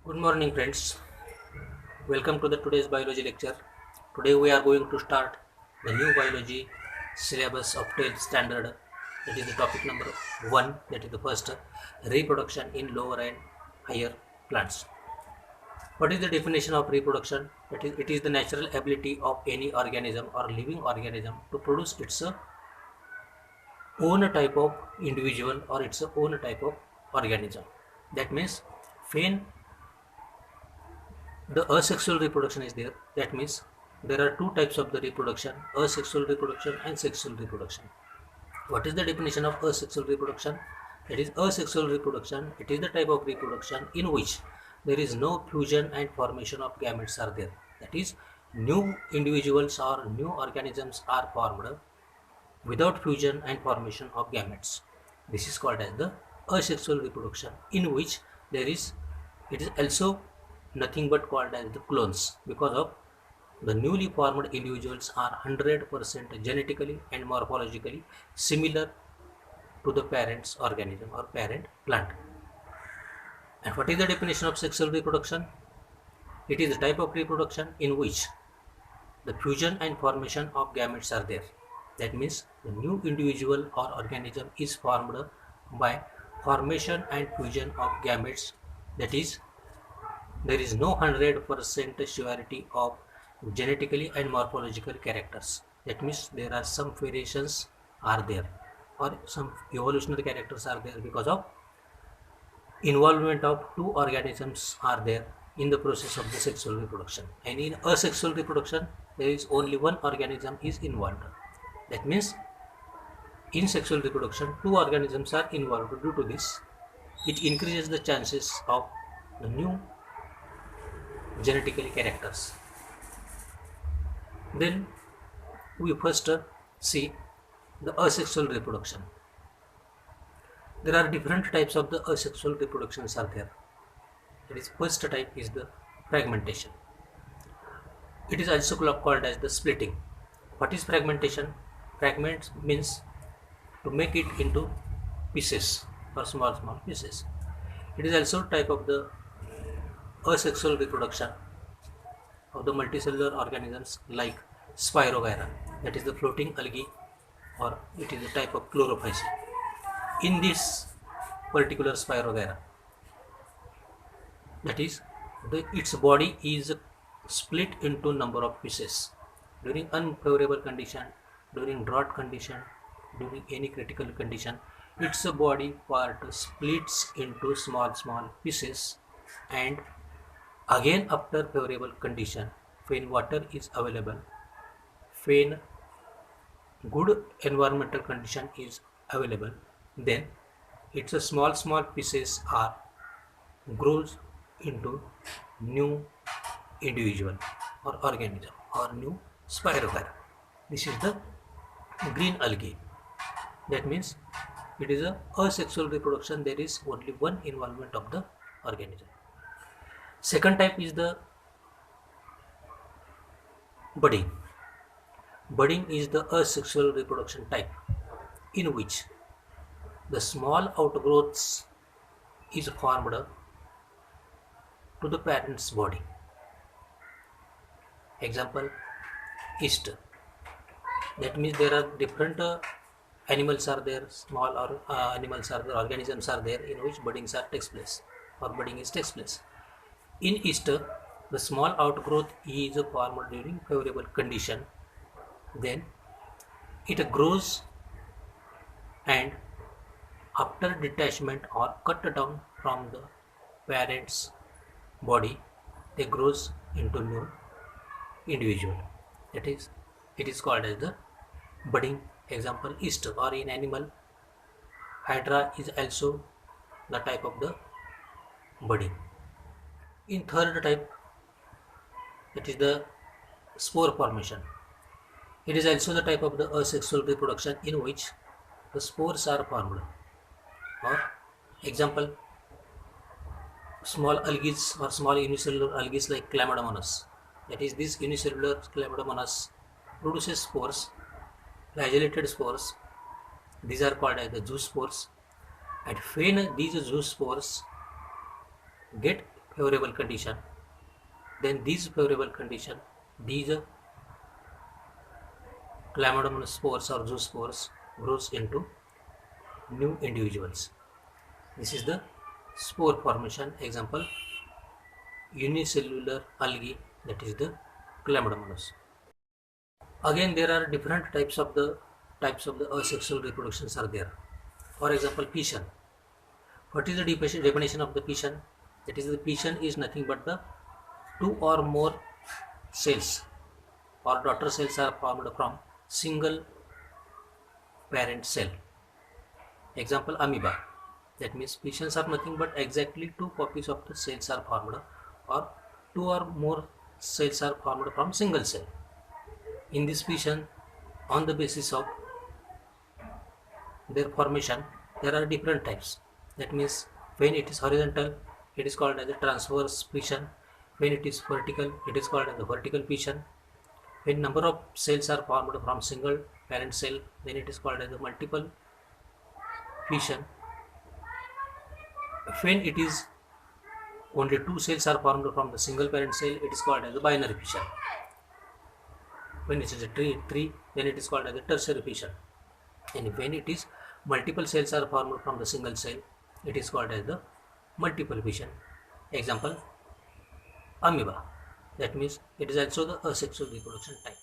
Good morning, friends. Welcome to the today's biology lecture. Today we are going to start the new biology syllabus of 12th standard. That is the topic number 1. That is the first reproduction in lower and higher plants. What is the definition of reproduction? It is the natural ability of any organism or living organism to produce its own type of individual or its own type of organism. That means when the asexual reproduction is there. That means there are two types of the reproduction: asexual reproduction and sexual reproduction. What is the definition of asexual reproduction? It is asexual reproduction. It is the type of reproduction in which there is no fusion and formation of gametes are there. That is, new individuals or new organisms are formed without fusion and formation of gametes. This is called as the asexual reproduction, in which there is it is also nothing but called as the clones, because of the newly formed individuals are 100% genetically and morphologically similar to the parent's organism or parent plant. And what is the definition of sexual reproduction? It is a type of reproduction in which the fusion and formation of gametes are there. That means the new individual or organism is formed by formation and fusion of gametes. That is, there is no 100% surety of genetically and morphological characters. That means there are some variations are there, or some evolutionary characters are there because of involvement of two organisms are there in the process of the sexual reproduction. And in asexual reproduction, there is only one organism is involved. That means in sexual reproduction, two organisms are involved. Due to this, it increases the chances of the new genetically characters. Then we first see the asexual reproduction. There are different types of the asexual reproductions are there. That is, first type is the fragmentation. It is also called as the splitting. What is fragmentation? Fragments means to make it into pieces or small pieces. It is also type of the asexual reproduction of the multicellular organisms like Spirogyra, that is the floating algae, or it is a type of chlorophyce. In this particular Spirogyra, that is, its body is split into number of pieces during unfavorable condition, during drought condition, during any critical condition. Its body part splits into small pieces, and again after favorable condition, when water is available, when good environmental condition is available, then its a small pieces are grows into new individual or organism or new Spirogyra. This is the green algae. That means it is a asexual reproduction. There is only one involvement of the organism. Second type is the budding. Budding is the asexual reproduction type in which the small outgrowths is formed to the parent's body. Example, yeast. That means there are different animals are there, small or animals are there, organisms are there in which buddings are takes place or budding is takes place. In yeast, the small outgrowth is formed during favorable condition. Then it grows, and after detachment or cut down from the parent's body, they grows into new individual. That is, it is called as the budding. Example, yeast, or in animal, hydra is also the type of the budding. In third type, that is the spore formation. It is also the type of the asexual reproduction in which the spores are formed. Or example, small algae or small unicellular algae like Chlamydomonas. That is, this unicellular Chlamydomonas produces spores, flagellated spores. These are called as the zoospores. And when these zoospores get favorable condition, then these favorable condition, these chlamydomonas spores or zoospores grows into new individuals. This is the spore formation. Example, unicellular algae, that is the chlamydomonas. Again, there are different types of the asexual reproductions are there. For example, fission. What is the definition of the fission? That is, the fission is nothing but the two or more cells or daughter cells are formed from single parent cell. Example, amoeba. That means fissions are nothing but exactly two copies of the cells are formed, or two or more cells are formed from single cell. In this fission, on the basis of their formation, there are different types. That means when it is horizontal, it is called as a transverse fission. When it is vertical, it is called as the vertical fission. When number of cells are formed from single parent cell, then it is called as the multiple fission. When it is only two cells are formed from the single parent cell, it is called as the binary fission. When it is a tree, then it is called as a tertiary fission. And when it is multiple cells are formed from the single cell, it is called as the multiple fission. Example, amoeba. That means it is also the asexual reproduction type.